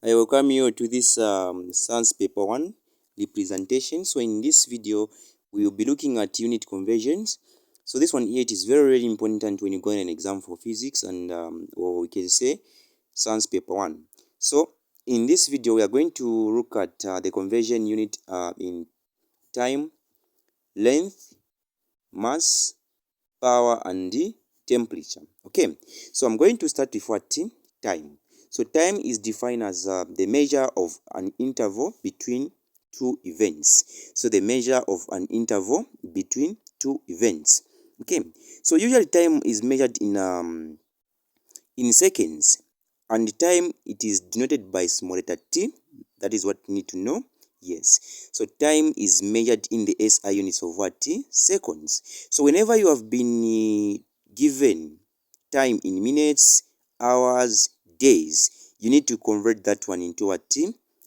I welcome you to this science paper 1 representation. So in this video, we will be looking at unit conversions. So this one here, it is very, very important when you go in an exam for physics and or we can say science paper 1. So in this video, we are going to look at the conversion unit in time, length, mass, power, and the temperature. Okay, so I'm going to start with what? Time. So time is defined as the measure of an interval between two events. So the measure of an interval between two events. Okay, so usually time is measured in seconds, and time it is denoted by small letter t. That is what you need to know. Yes, so time is measured in the SI units of what? Seconds. So whenever you have been given time in minutes, hours, days, you need to convert that one into what?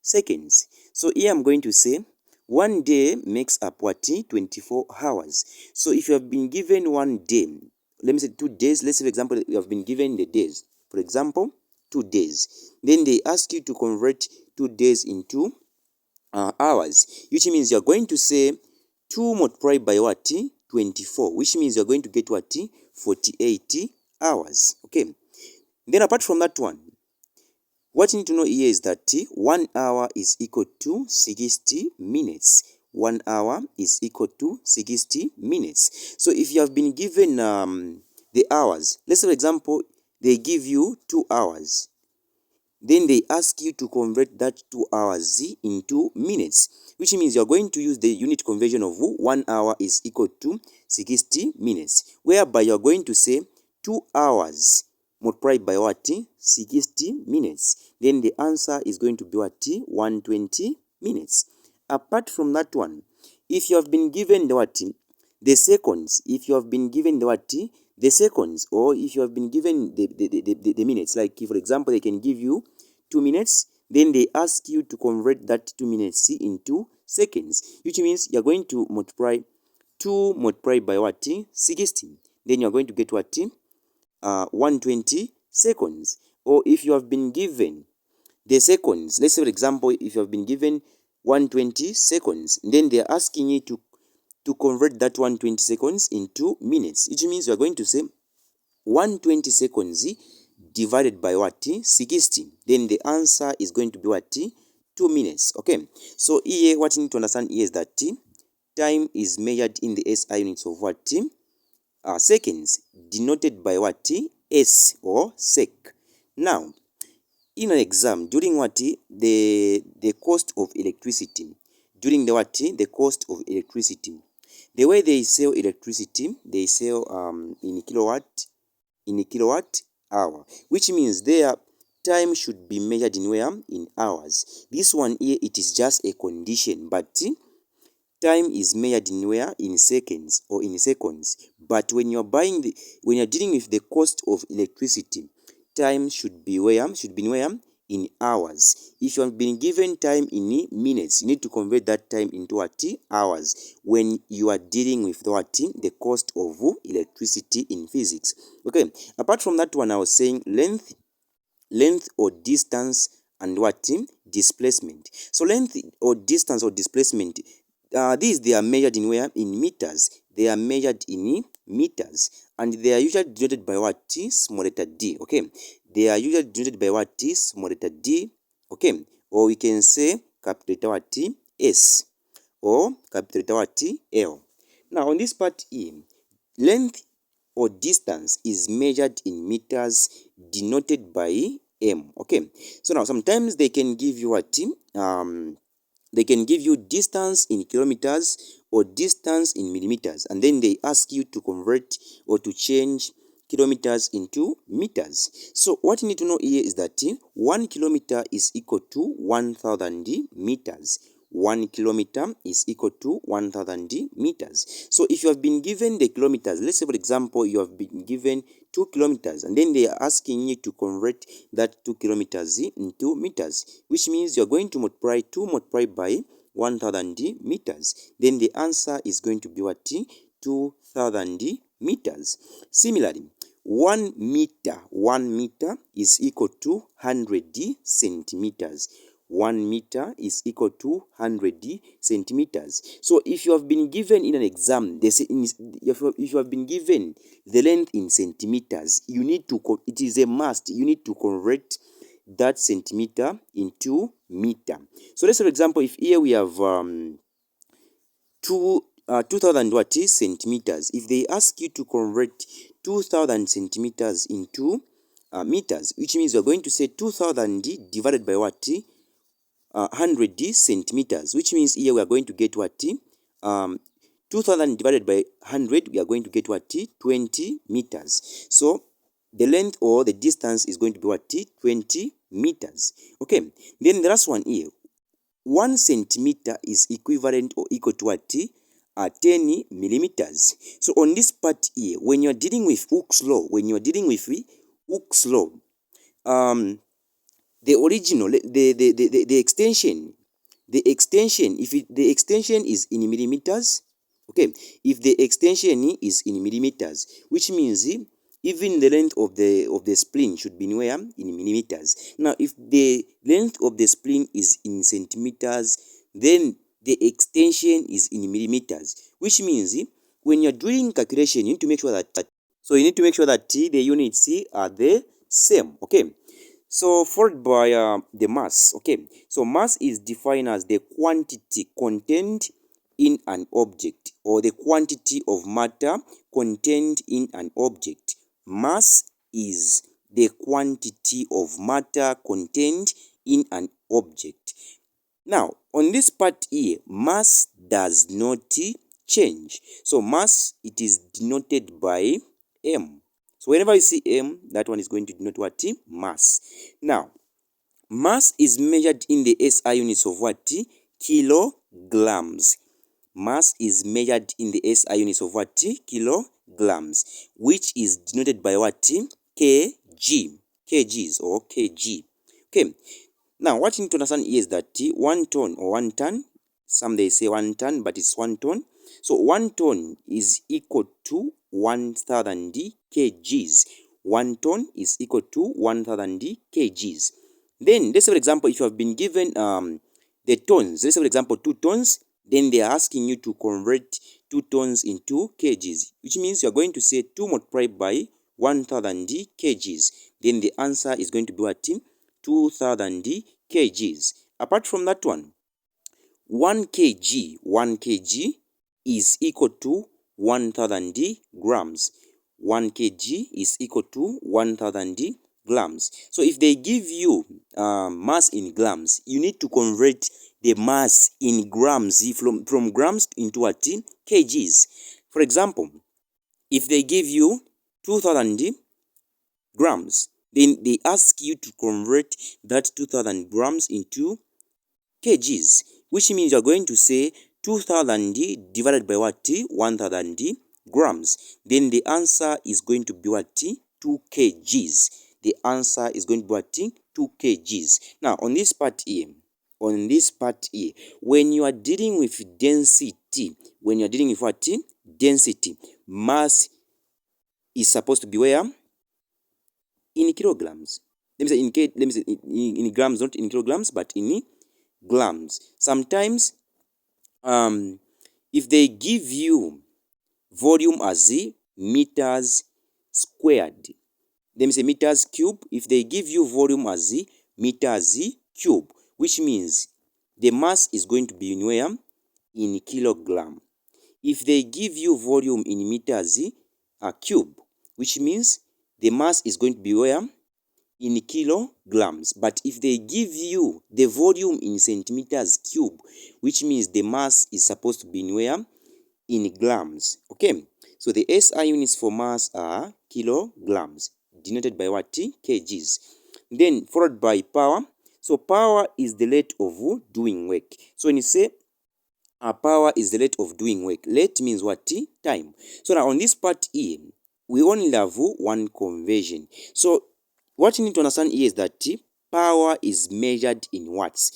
Seconds. So here I'm going to say 1 day makes up what? 24 hours. So if you have been given 1 day, let me say 2 days. Let's say, for example, you have been given the days. For example, 2 days. Then they ask you to convert 2 days into hours, which means you're going to say 2 multiplied by what? 24, which means you're going to get what? 48 hours. Okay. Then apart from that one, what you need to know here is that 1 hour is equal to 60 minutes. 1 hour is equal to 60 minutes. So if you have been given the hours, let's say for example, they give you 2 hours. Then they ask you to convert that 2 hours into minutes, which means you're going to use the unit conversion of 1 hour is equal to 60 minutes, whereby you're going to say 2 hours multiplied by what? 60 minutes. Then the answer is going to be what? 120 minutes. Apart from that one, if you have been given the what? The seconds, if you have been given the what? The seconds, or if you have been given the minutes, like for example, they can give you 2 minutes, then they ask you to convert that 2 minutes into seconds, which means you're going to multiply 2 multiplied by what? 60. Then you're going to get what? 120 seconds. Or if you have been given the seconds, let's say for example, if you have been given 120 seconds, then they're asking you to convert that 120 seconds into minutes, which means you are going to say 120 seconds divided by what? 60. Then the answer is going to be what? 2 minutes. Okay, so here what you need to understand here is that time is measured in the SI units of what? Seconds, denoted by what? S or sec. Now, in an exam, during what? The cost of electricity. During the what? The cost of electricity. The way they sell electricity, they sell in kilowatt hour, which means their time should be measured in where? In hours. This one here, it is just a condition, but time is measured in where? In seconds or in seconds. But when you're when you're dealing with the cost of electricity, time should be where? Should be in where? In hours. If you have been given time in minutes, you need to convert that time into what? Hours. When you are dealing with what? The cost of electricity in physics. Okay. Apart from that one, I was saying length or distance, and what? Displacement. So length or distance or displacement, these they are measured in where? In meters. They are measured in meters, and they are usually denoted by what? Small letter d. Okay, they are usually denoted by what? Small letter d. Okay, or we can say capital letter what? S, or capital letter what? L. Now on this part E, length or distance is measured in meters, denoted by m. Okay, so now sometimes they can give you what? They can give you distance in kilometers or distance in millimeters, and then they ask you to convert or to change kilometers into meters. So what you need to know here is that 1 kilometer is equal to 1,000 meters. 1 kilometer is equal to 1,000 meters. So if you have been given the kilometers, let's say for example, you have been given 2 kilometers, and then they are asking you to convert that 2 kilometers into meters, which means you're going to multiply 2 multiplied by 1,000 meters. Then the answer is going to be what? 2,000 meters. Similarly, 1 meter is equal to 100 centimeters. 1 meter is equal to 100 centimeters. So if you have been given in an exam, if you have been given the length in centimeters, you need to, it is a must, you need to convert that centimeter into meter. So let's say, for example, if here we have 2000 what is centimeters. If they ask you to convert 2000 centimeters into meters, which means you're going to say 2000 divided by what? 100 centimeters, which means here we are going to get what? 2000 divided by 100, we are going to get what? 20 meters. So the length or the distance is going to be what? 20 meters. Okay, then the last one here, 1 centimeter is equivalent or equal to what? 10 millimeters. So on this part here, when you're dealing with Hooke's law, the original, the extension, if the extension is in millimeters, okay, if the extension is in millimeters, which means even the length of the spline should be in where? In millimeters. Now, if the length of the spline is in centimeters, then the extension is in millimeters, which means when you're doing calculation, you need to make sure that the units are the same. Okay. So followed by the mass. Okay, so mass is defined as the quantity contained in an object, or the quantity of matter contained in an object. Mass is the quantity of matter contained in an object. Now, on this part here, mass does not change. So mass, it is denoted by m. So whenever you see m, that one is going to denote what? Mass. Now, mass is measured in the SI units of what? Kilograms. Mass is measured in the SI units of what? Kilograms, which is denoted by what? Kg. Kgs or kg. Okay. Now, what you need to understand is that 1 ton or 1 ton, some they say 1 ton, but it's 1 ton. So 1 ton is equal to 1000 kgs. 1 ton is equal to 1000 kgs. Then, let's say, for example, if you have been given the tons, let's say, for example, 2 tons, then they are asking you to convert 2 tons into kgs, which means you're going to say 2 multiplied by 1000 kgs. Then the answer is going to be what? 2000 kgs. Apart from that one, 1 kg is equal to 1000 grams. 1 kg is equal to 1000 grams. So if they give you mass in grams, you need to convert the mass in grams from grams into what? Kgs. For example, if they give you 2000 grams, then they ask you to convert that 2000 grams into kgs, which means you're going to say 2000 divided by what? 1000 grams. Then the answer is going to be what? 2 kgs. The answer is going to be what? 2 kgs. Now, on this part here, when you are dealing with density, density, mass is supposed to be where? In kilograms. Let me say in grams, not in kilograms, but in grams. Sometimes, if they give you volume as meters squared, let me say meters cube. If they give you volume as meters cube, which means the mass is going to be in where? In kilogram. If they give you volume in meters cube, which means the mass is going to be where? In kilograms. But if they give you the volume in centimeters cube, which means the mass is supposed to be in where? In grams. Okay, so the SI units for mass are kilograms, denoted by what? Kgs. Then followed by power. So power is the rate of doing work. So when you say power is the rate of doing work, rate means what? Time. So now on this part here, we only have one conversion. So what you need to understand here is that power is measured in watts,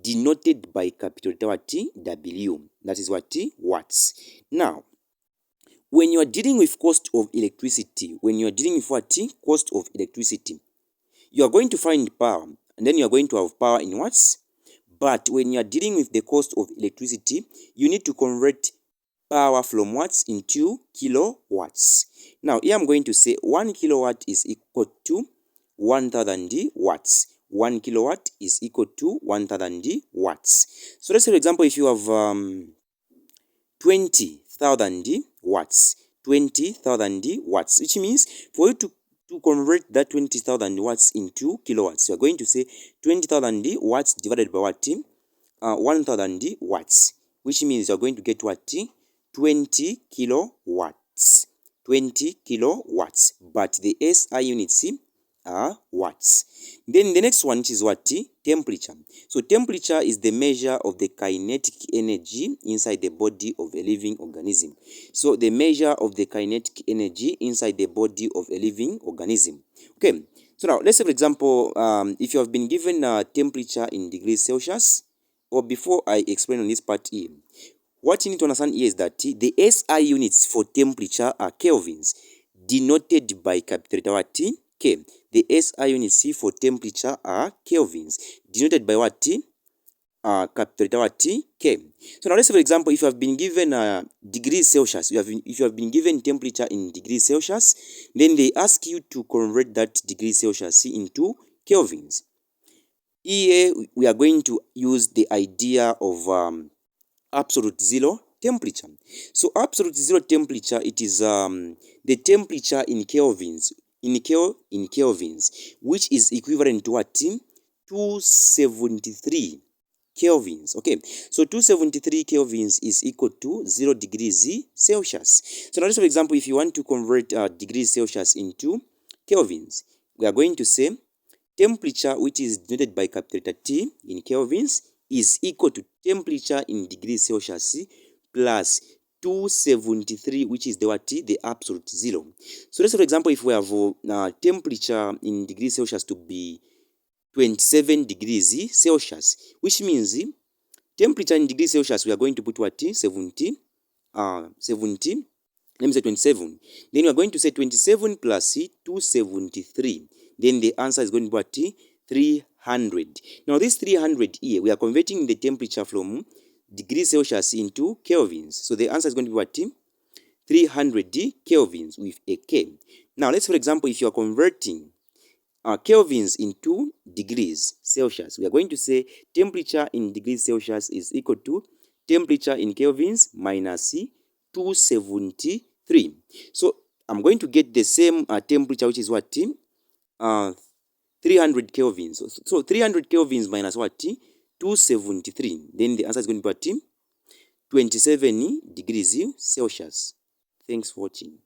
denoted by capital W. That is what? Watts. Now, when you are dealing with cost of electricity, when you are dealing with what? Cost of electricity, you are going to find power, and then you are going to have power in watts. But when you are dealing with the cost of electricity, you need to convert power from watts into kilowatts. Now, here I'm going to say 1 kilowatt is equal to 1000 watts. 1 kilowatt is equal to 1000 watts. So let's say, for example, if you have 20,000 watts, 20,000 watts, which means for you to convert that 20,000 watts into kilowatts, you are going to say 20,000 watts divided by what? 1000 watts, which means you are going to get what? 20 kilowatts. 20 kilowatts, but the SI units are watts. Then the next one, which is what? Temperature. So temperature is the measure of the kinetic energy inside the body of a living organism. So the measure of the kinetic energy inside the body of a living organism. Okay, so now let's say, for example, if you have been given a temperature in degrees Celsius, or before I explain on this part here, what you need to understand here is that the SI units for temperature are kelvins, denoted by capital letter what? K. The SI units for temperature are kelvins, denoted by what? Capital letter what? K. So now let's say, for example, if you have been given degrees Celsius, if you have been given temperature in degrees Celsius, then they ask you to convert that degrees Celsius into kelvins. Here we are going to use the idea of absolute zero temperature. So absolute zero temperature, it is the temperature in kelvins, in kelvins, which is equivalent to what? 273 kelvins. Okay, so 273 kelvins is equal to 0 degrees Celsius. So now, for example, if you want to convert degrees Celsius into kelvins, we are going to say temperature, which is denoted by capital letter T in kelvins, is equal to temperature in degrees Celsius plus 273, which is the what? The absolute zero. So let's say, for example, if we have temperature in degrees Celsius to be 27 degrees Celsius, which means temperature in degrees Celsius, we are going to put what? 70, let me say 27. Then we are going to say 27 plus 273. Then the answer is going to be what? 300. Now this 300 here, we are converting the temperature from degrees Celsius into kelvins. So the answer is going to be what? 300 kelvins with a K. Now let's, for example, if you are converting kelvins into degrees Celsius, we are going to say temperature in degrees Celsius is equal to temperature in kelvins minus 273. So I'm going to get the same temperature, which is what? 300 kelvins. So 300 kelvins minus what? 273. Then the answer is going to be what? 27 degrees Celsius. Thanks for watching.